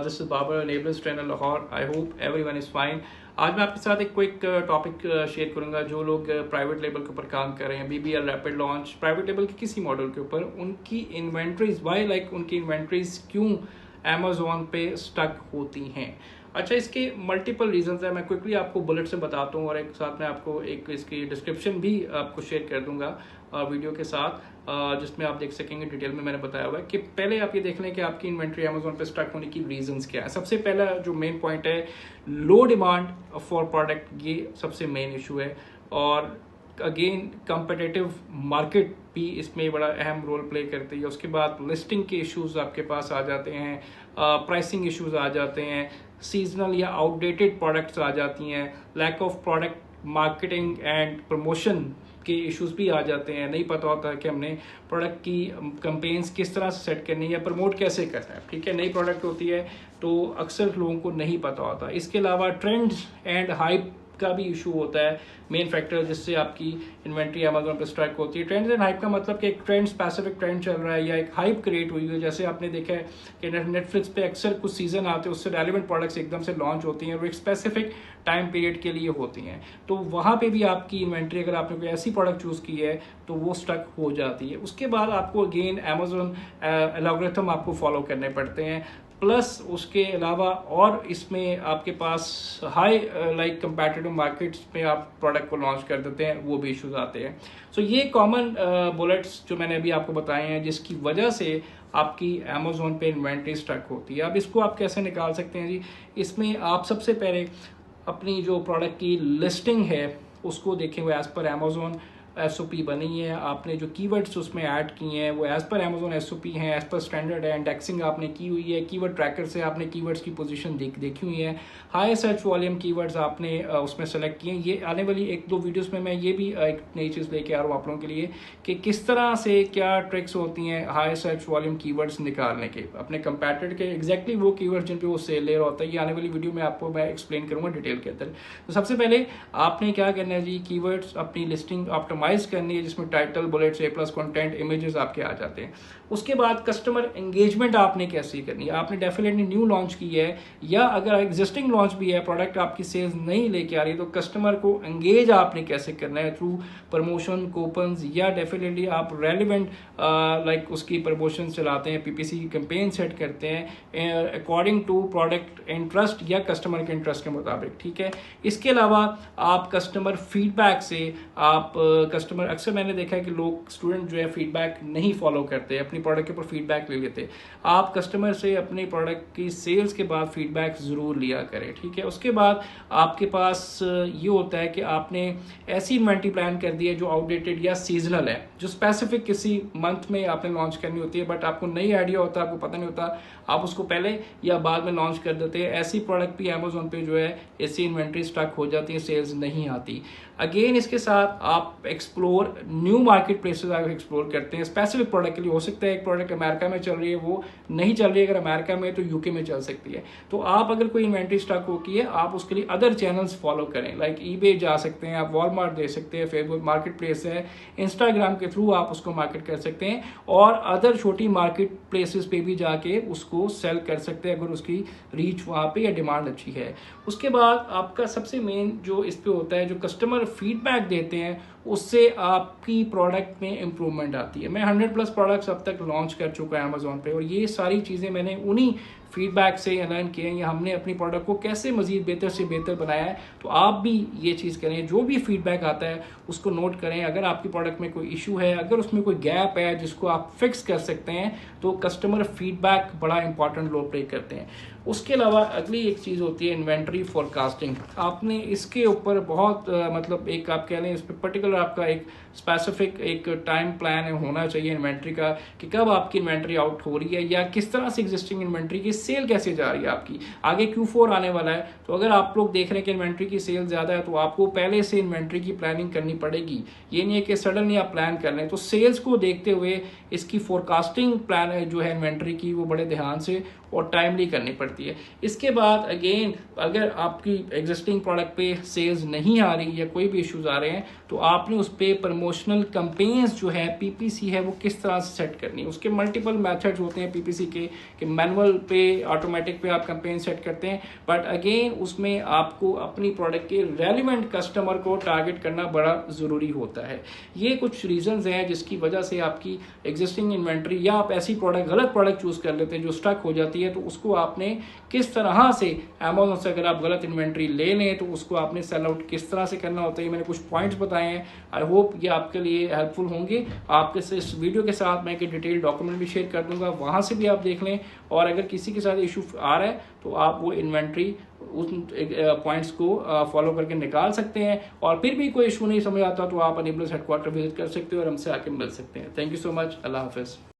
This is Babar enablers trainer Lahore. I hope everyone is fine. आज मैं आपके साथ एक क्विक टॉपिक शेयर करूंगा। जो लोग प्राइवेट लेबल के ऊपर काम कर रहे हैं, BBL, rapid launch, private label के किसी मॉडल के ऊपर, उनकी इन्वेंट्रीज उनकी इन्वेंट्रीज क्यों अमेजोन पे स्टक होती हैं। अच्छा, इसके मल्टीपल रीजंस हैं। मैं क्विकली आपको बुलेट से बताता हूँ और एक साथ में आपको एक इसकी डिस्क्रिप्शन भी आपको शेयर कर दूंगा वीडियो के साथ, जिसमें आप देख सकेंगे डिटेल में मैंने बताया हुआ है। कि पहले आप ये देख लें कि आपकी इन्वेंट्री अमेजोन पे स्टक होने की रीजंस क्या है। सबसे पहला जो मेन पॉइंट है, लो डिमांड फॉर प्रोडक्ट, ये सबसे मेन इशू है। और अगेन कंपिटिटिव मार्केट भी इसमें बड़ा अहम रोल प्ले करती है। उसके बाद लिस्टिंग के इश्यूज आपके पास आ जाते हैं, प्राइसिंग इश्यूज आ जाते हैं, सीजनल या आउटडेटेड प्रोडक्ट्स आ जाती हैं, lack of product marketing and promotion के इश्यूज भी आ जाते हैं। नहीं पता होता है कि हमने प्रोडक्ट की कैंपेन्स किस तरह से सेट करनी है या प्रमोट कैसे करना है। ठीक है, नई प्रोडक्ट होती है तो अक्सर लोगों को नहीं पता होता। इसके अलावा ट्रेंड्स एंड हाइप का भी इशू होता है, मेन फैक्टर जिससे आपकी इन्वेंट्री अमेजोन पे स्ट्राइक होती है। ट्रेंड्स एंड हाइप का मतलब कि एक ट्रेंड, स्पेसिफिक ट्रेंड चल रहा है या एक हाइप क्रिएट हुई है। जैसे आपने देखा है कि नेटफ्लिक्स पे अक्सर कुछ सीजन आते हैं, उससे रेलिवेंट प्रोडक्ट्स एकदम से लॉन्च होती हैं और एक स्पेसिफिक टाइम पीरियड के लिए होती हैं। तो वहाँ पे भी आपकी इन्वेंट्री, अगर आपने कोई ऐसी प्रोडक्ट चूज की है तो वो स्टक हो जाती है। उसके बाद आपको अगेन अमेजोन एल्गोरिथम आपको फॉलो करने पड़ते हैं। प्लस उसके अलावा और इसमें आपके पास हाई कंपैटिटिव मार्केट्स में आप प्रोडक्ट को लॉन्च कर देते हैं, वो भी इश्यूज आते हैं। सो ये कॉमन बुलेट्स जो मैंने अभी आपको बताए हैं जिसकी वजह से आपकी अमेजोन पे इन्वेंट्री स्टक होती है। अब इसको आप कैसे निकाल सकते हैं जी। इसमें आप सबसे पहले अपनी जो प्रोडक्ट की लिस्टिंग है उसको देखें, वो एज पर अमेजोन एसओपी बनी है। आपने जो कीवर्ड्स उसमें ऐड किए हैं वो एज पर अमेजोन एसओपी हैं, एज पर स्टैंडर्ड है। इंडेक्सिंग आपने की हुई है, कीवर्ड ट्रैकर से आपने कीवर्ड्स की पोजीशन देखी हुई है। हाई सर्च वॉल्यूम कीवर्ड्स आपने उसमें सेलेक्ट किए हैं। ये आने वाली एक दो वीडियोस में मैं ये भी एक नई चीज़ लेके आ रहा हूँ आप लोगों के लिए कि किस तरह से क्या ट्रिक्स होती हैं हाई सर्च वॉल्यूम कीवर्ड्स निकालने के, अपने कंपैटिटर के एग्जैक्टली वो कीवर्ड जिन पे वो सेल ले रहा होता है। ये आने वाली वीडियो में आपको मैं एक्सप्लेन करूँगा डिटेल के अंदर। तो सबसे पहले आपने क्या करना है जी, कीवर्ड्स अपनी लिस्टिंग ऑप्टिमाइज करनी है जिसमें टाइटल, बुलेट्स, ए प्लस कंटेंट, इमेजेस आपके आ जाते हैं। उसके बाद कस्टमर एंगेजमेंट आपने कैसी करनी है। आपने डेफिनेटली न्यू लॉन्च की है या अगर एग्जिस्टिंग लॉन्च भी है, प्रोडक्ट आपकी सेल्स नहीं लेके आ रही तो कस्टमर को एंगेज आपने कैसे करना है, थ्रू प्रमोशन, कूपन्स, या डेफिनेटली आप रेलिवेंट उसकी प्रमोशन चलाते हैं, पीपीसी की कैंपेन सेट करते हैं अकॉर्डिंग टू प्रोडक्ट इंटरेस्ट या कस्टमर के इंटरेस्ट के मुताबिक। ठीक है, इसके अलावा आप कस्टमर फीडबैक से आप कस्टमर, अक्सर मैंने देखा है कि लोग, स्टूडेंट जो है फीडबैक नहीं फॉलो करते, अपनी प्रोडक्ट के ऊपर फीडबैक ले लेते। आप कस्टमर से अपनी प्रोडक्ट की सेल्स के बाद फीडबैक जरूर लिया करें। ठीक है, उसके बाद आपके पास ये होता है कि आपने ऐसी इन्वेंट्री प्लान कर दी है जो आउटडेटेड या सीजनल है, जो स्पेसिफिक किसी मंथ में आपने लॉन्च करनी होती है, बट आपको नहीं आइडिया होता, आपको पता नहीं होता, आप उसको पहले या बाद में लॉन्च कर देते हैं। ऐसी प्रोडक्ट भी अमेजोन पे जो है ऐसी इन्वेंट्री स्टॉक हो जाती है, सेल्स नहीं आती। अगेन इसके साथ आप एक्सप्लोर न्यू मार्केट प्लेसेस आप एक्सप्लोर करते हैं स्पेसिफिक प्रोडक्ट के लिए। हो सकता है एक प्रोडक्ट अमेरिका में चल रही है, वो नहीं चल रही है, अगर अमेरिका में तो यूके में चल सकती है। तो आप अगर कोई इन्वेंट्री स्टॉक होती है, आप उसके लिए अदर चैनल्स फॉलो करें, लाइक ईबे जा सकते हैं, आप वॉलमार्ट दे सकते हैं, फेसबुक मार्केट प्लेस है, इंस्टाग्राम के थ्रू आप उसको मार्केट कर सकते हैं और अदर छोटी मार्केट प्लेसेस पे भी जाके उसको सेल कर सकते हैं अगर उसकी रीच वहाँ पे या डिमांड अच्छी है। उसके बाद आपका सबसे मेन जो इस पे होता है, जो कस्टमर फीडबैक देते हैं उससे आपकी प्रोडक्ट में इम्प्रूवमेंट आती है। मैं 100+ प्रोडक्ट्स अब तक लॉन्च कर चुका है अमेजोन पे और ये सारी चीज़ें मैंने उन्हीं फीडबैक से लर्न किए हैं, हमने अपनी प्रोडक्ट को कैसे मजीद बेहतर से बेहतर बनाया है। तो आप भी ये चीज़ करें, जो भी फीडबैक आता है उसको नोट करें। अगर आपकी प्रोडक्ट में कोई इशू है, अगर उसमें कोई गैप है जिसको आप फिक्स कर सकते हैं, तो कस्टमर फीडबैक बड़ा इंपॉर्टेंट रोल प्ले करते हैं। उसके अलावा अगली एक चीज़ होती है इन्वेंट्री फोरकास्टिंग। आपने इसके ऊपर बहुत मतलब एक आप कह लें इस पर पर्टिकुलर आपका एक स्पेसिफिक एक टाइम प्लान होना चाहिए इन्वेंट्री का कि कब आपकी इन्वेंट्री आउट हो रही है या किस तरह से एग्जिस्टिंग इन्वेंट्री की सेल कैसे जा रही है आपकी। आगे Q4 आने वाला है, तो अगर आप लोग देख रहे हैं कि इन्वेंट्री की सेल ज़्यादा है तो आपको पहले से इन्वेंट्री की प्लानिंग करनी पड़ेगी। ये नहीं है कि सडनली आप प्लान कर लें। तो सेल्स को देखते हुए इसकी फोरकास्टिंग प्लान जो है इन्वेंट्री की वो बड़े ध्यान से और टाइमली करनी पड़ती है। इसके बाद अगेन अगर आपकी एग्जिस्टिंग प्रोडक्ट पे सेल्स नहीं आ रही या कोई भी इश्यूज आ रहे हैं तो आपने उस पर प्रमोशनल कंपेन्स जो है पीपीसी है वो किस तरह से सेट करनी है। उसके मल्टीपल मेथड्स होते हैं पीपीसी के, कि मैनुअल पे ऑटोमेटिक पे आप कंपेन सेट करते हैं, बट अगेन उसमें आपको अपनी प्रोडक्ट के रेलिवेंट कस्टमर को टारगेट करना बड़ा ज़रूरी होता है। ये कुछ रीजंस हैं जिसकी वजह से आपकी एग्जिस्टिंग इन्वेंट्री या आप ऐसी प्रोडक्ट गलत प्रोडक्ट चूज कर लेते हैं जो स्टक हो जाती है, तो उसको आपने किस तरह से अमेज़न से अगर आप गलत इन्वेंट्री ले लें तो उसको आपने सेल आउट किस तरह से करना होता है। मैंने कुछ पॉइंट्स बताए हैं, आई होप ये आपके लिए हेल्पफुल होंगे। आपके इस वीडियो के साथ मैं एक डिटेल डॉक्यूमेंट भी शेयर कर दूंगा, वहां से भी आप देख लें। और अगर किसी के साथ इशू आ रहा है तो आप वो इन्वेंट्री उन पॉइंट्स को फॉलो करके निकाल सकते हैं। और फिर भी कोई इशू नहीं समझ आता तो आप अनेबल्स हेडक्वार्टर विजिट कर सकते हो और हमसे आके मिल सकते हैं। Thank you so much. अल्लाह हाफिज़।